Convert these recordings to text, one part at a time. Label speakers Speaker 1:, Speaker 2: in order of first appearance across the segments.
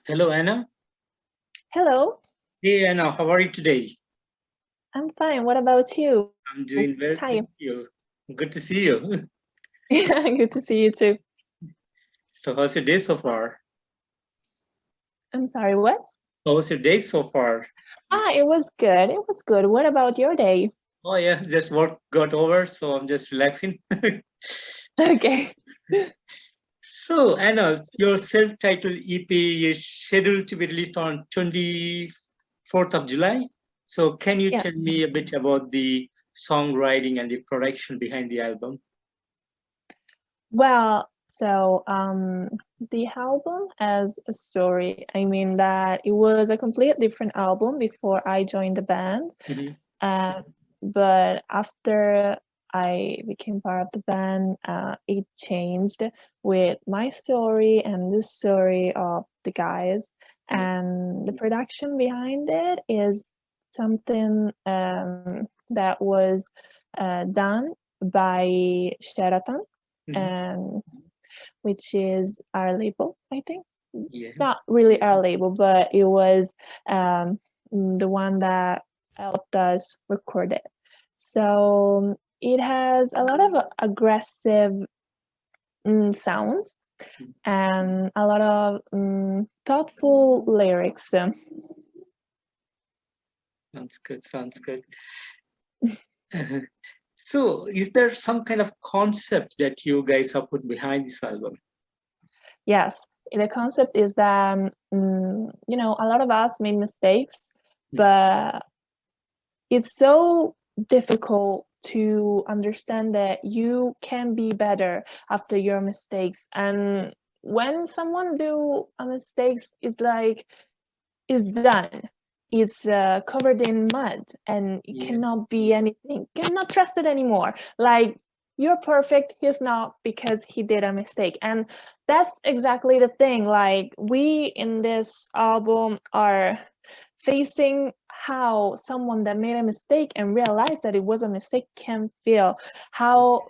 Speaker 1: Hello, Anna.
Speaker 2: Hello,
Speaker 1: Hey, Anna, how are you today?
Speaker 2: I'm fine. What about you?
Speaker 1: I'm doing
Speaker 2: Hi.
Speaker 1: well, thank you. Good to see you.
Speaker 2: Yeah, good to see you too.
Speaker 1: So, how's your day so far?
Speaker 2: I'm sorry, what?
Speaker 1: How was your day so far?
Speaker 2: It was good. It was good. What about your day?
Speaker 1: Oh, yeah, just work got over, so I'm just relaxing.
Speaker 2: Okay.
Speaker 1: So, Anna, your self-titled EP is scheduled to be released on 24th of July. So, can you
Speaker 2: Yeah.
Speaker 1: tell me a bit about the songwriting and the production behind the album?
Speaker 2: Well, the album as a story, I mean that it was a complete different album before I joined the band.
Speaker 1: Mhm.
Speaker 2: Uh, but after I became part of the band, it changed with my story and the story of the guys.
Speaker 1: Yeah.
Speaker 2: And the production behind it is something that was done by Sheraton,
Speaker 1: Mhm.
Speaker 2: and which is our label, I think.
Speaker 1: Yeah.
Speaker 2: It's not really our label, but it was um, the one that helped us record it. So it has a lot of aggressive sounds and a lot of thoughtful lyrics.
Speaker 1: Sounds good. Sounds good. So, is there some kind of concept that you guys have put behind this album?
Speaker 2: Yes, the concept is that a lot of us made mistakes, but it's so difficult to understand that you can be better after your mistakes. And when someone do a mistakes, it's like it's done. It's covered in mud, and it
Speaker 1: Yeah,
Speaker 2: cannot be anything. Cannot trust it anymore. Like, you're perfect, he's not, because he did a mistake. And that's exactly the thing. Like, we in this album are facing how someone that made a mistake and realized that it was a mistake can feel, how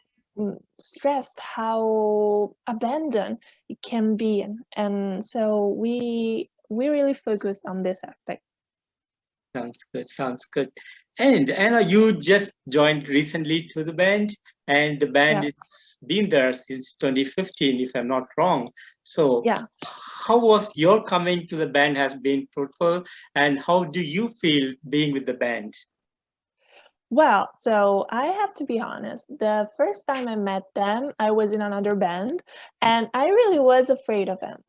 Speaker 2: stressed, how abandoned it can be. And so we really focused on this aspect.
Speaker 1: sounds good. Sounds good. And Anna, you just joined recently to the band, and the band
Speaker 2: Yeah.
Speaker 1: has been there since 2015, if I'm not wrong. So,
Speaker 2: Yeah.
Speaker 1: how was your coming to the band has been fruitful, and how do you feel being with the band?
Speaker 2: Well, so I have to be honest. The first time I met them, I was in another band, and I really was afraid of them.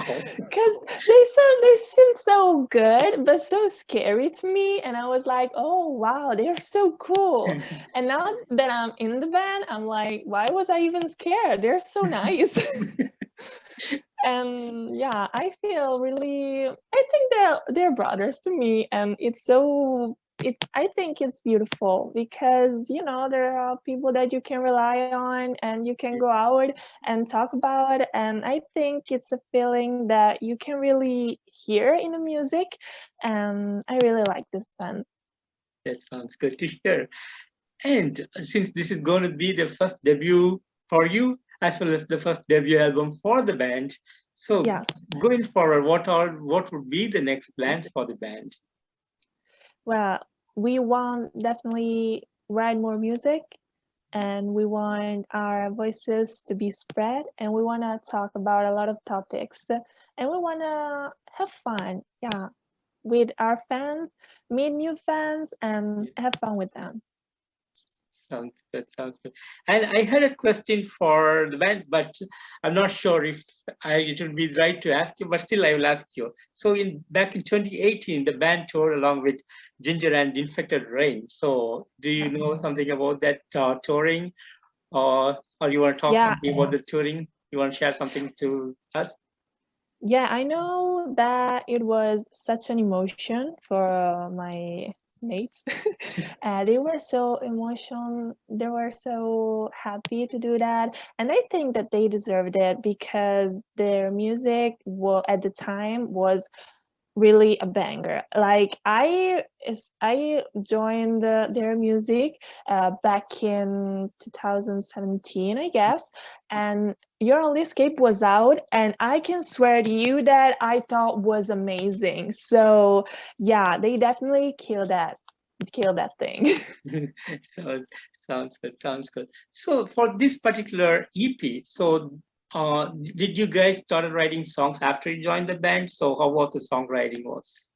Speaker 1: Oh,
Speaker 2: Because they seemed so good, but so scary to me. And I was like, oh wow, they're so cool. And now that I'm in the band, I'm like, why was I even scared? They're so nice. And yeah, I feel really, I think they're brothers to me, and it's I think it's beautiful because there are people that you can rely on and you can go out and talk about, and I think it's a feeling that you can really hear in the music, and I really like this band.
Speaker 1: that sounds good to hear. And since this is going to be the first debut for you, as well as the first debut album for the band, so
Speaker 2: Yes.
Speaker 1: going forward, what would be the next plans for the band?
Speaker 2: Well, we want definitely write more music, and we want our voices to be spread, and we want to talk about a lot of topics, and we want to have fun, yeah, with our fans, meet new fans, and have fun with them.
Speaker 1: Sounds good. Sounds good. And I had a question for the band, but I'm not sure if it would be right to ask you, but still I will ask you. So in back in 2018, the band toured along with Jinjer and Infected Rain. So do you know something about that touring, or you want to talk
Speaker 2: Yeah,
Speaker 1: something about the touring? You want to share something to us?
Speaker 2: yeah, I know that it was such an emotion for my mates. They were so emotional. They were so happy to do that, and I think that they deserved it because their music, well, at the time was really a banger. Like I joined their music back in 2017, I guess, and Your Only Escape was out, and I can swear to you that I thought was amazing. So yeah, they definitely killed that thing.
Speaker 1: Sounds sounds good. Sounds good. So for this particular EP, so did you guys started writing songs after you joined the band? So how was the songwriting was?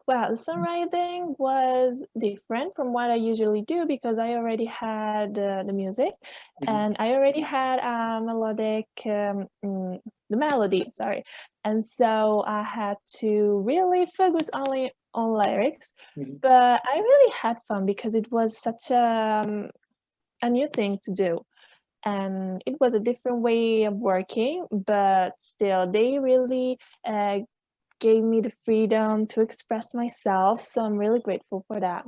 Speaker 2: Well, the songwriting was different from what I usually do because I already had the music
Speaker 1: Mhm.
Speaker 2: and I already had the melody, sorry. And so I had to really focus only on lyrics,
Speaker 1: Mhm.
Speaker 2: but I really had fun because it was such a new thing to do. And it was a different way of working, but still, they really gave me the freedom to express myself. So I'm really grateful for that.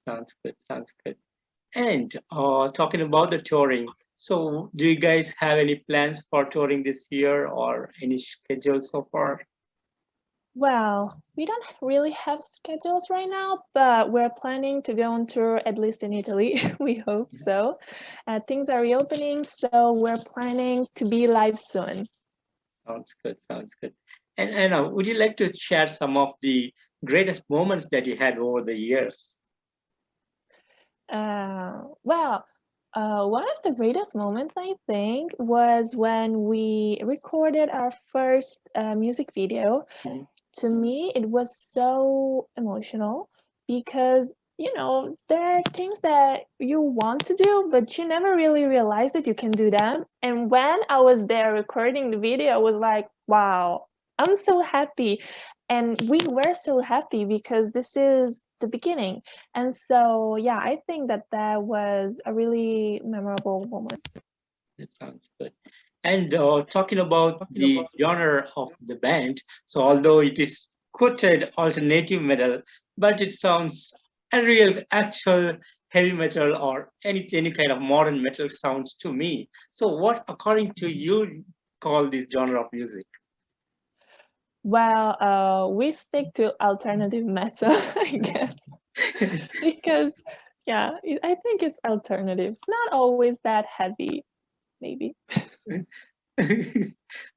Speaker 1: Sounds good. Sounds good. And talking about the touring, so do you guys have any plans for touring this year or any schedule so far?
Speaker 2: Well, we don't really have schedules right now, but we're planning to go on tour at least in Italy. We hope so. Things are reopening, so we're planning to be live soon.
Speaker 1: Sounds good. Sounds good. And Anna, would you like to share some of the greatest moments that you had over the years?
Speaker 2: Well, one of the greatest moments, I think, was when we recorded our first music video.
Speaker 1: Mhm.
Speaker 2: To me, it was so emotional because, there are things that you want to do, but you never really realize that you can do them. And when I was there recording the video, I was like, wow, I'm so happy. And we were so happy because this is the beginning. And so, yeah, I think that that was a really memorable moment.
Speaker 1: That sounds good. And talking about the genre of the band, so although it is quoted alternative metal, but it sounds a real actual heavy metal or any kind of modern metal sounds to me. So what, according to you, call this genre of music?
Speaker 2: Well, we stick to alternative metal, I guess, because yeah, I think it's alternative. It's not always that heavy, maybe.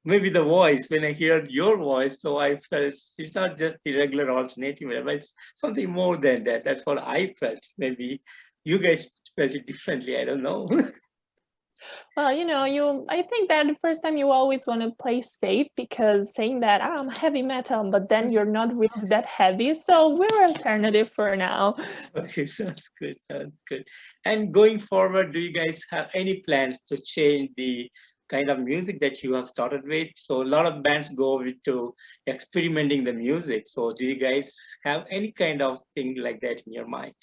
Speaker 1: Maybe the voice, when I heard your voice, so I felt it's not just the regular alternative, but it's something more than that. That's what I felt. Maybe you guys felt it differently. I don't know.
Speaker 2: Well, I think that the first time you always want to play safe because saying that I'm heavy metal, but then you're not really that heavy. So we're alternative for now.
Speaker 1: Okay, sounds good. Sounds good. And going forward, do you guys have any plans to change the kind of music that you have started with? So a lot of bands go with to experimenting the music. So do you guys have any kind of thing like that in your mind?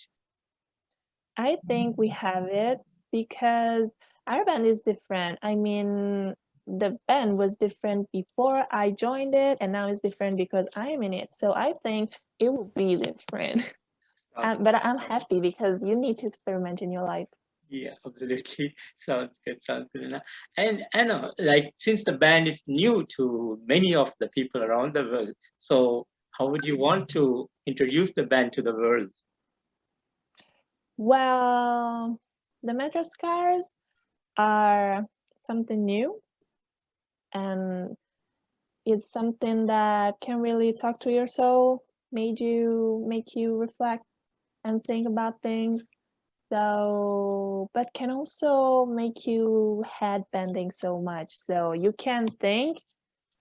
Speaker 2: I think we have it because our band is different. I mean, the band was different before I joined it, and now it's different because I'm in it. So I think it will be different.
Speaker 1: Sounds
Speaker 2: But I'm happy because you need to experiment in your life.
Speaker 1: Yeah, absolutely. Sounds good. Sounds good enough. And I know, like, since the band is new to many of the people around the world, so how would you want to introduce the band to the world?
Speaker 2: Well, the Metro Scars are something new, and it's something that can really talk to your soul, make you reflect and think about things. So, but can also make you head bending so much. So you can think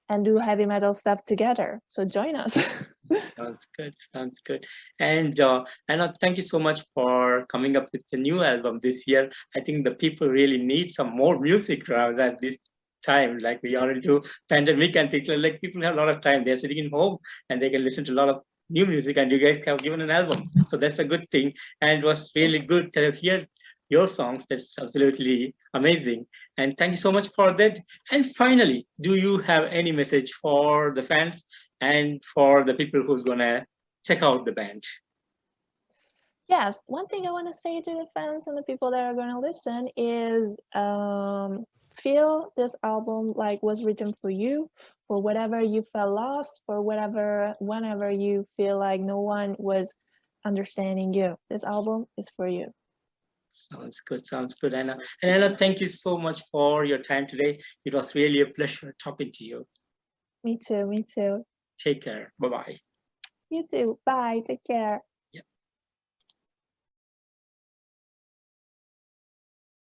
Speaker 2: and do heavy metal stuff together. So join us.
Speaker 1: Sounds good. Sounds good. And Anna, thank you so much for coming up with the new album this year. I think the people really need some more music rather than this time. Like we are into pandemic and things like people have a lot of time. They're sitting in home and they can listen to a lot of new music. And you guys have given an album, so that's a good thing. And it was really good to hear your songs. That's absolutely amazing. And thank you so much for that. And finally, do you have any message for the fans and for the people who's gonna check out the band?
Speaker 2: Yes, one thing I want to say to the fans and the people that are going to listen is feel this album like was written for you, for whatever you felt lost, for whenever you feel like no one was understanding you. This album is for you.
Speaker 1: Sounds good. Sounds good, Anna. And Anna, thank you so much for your time today. It was really a pleasure talking to you.
Speaker 2: Me too. Me too.
Speaker 1: Take care. Bye-bye.
Speaker 2: You too. Bye. Take care.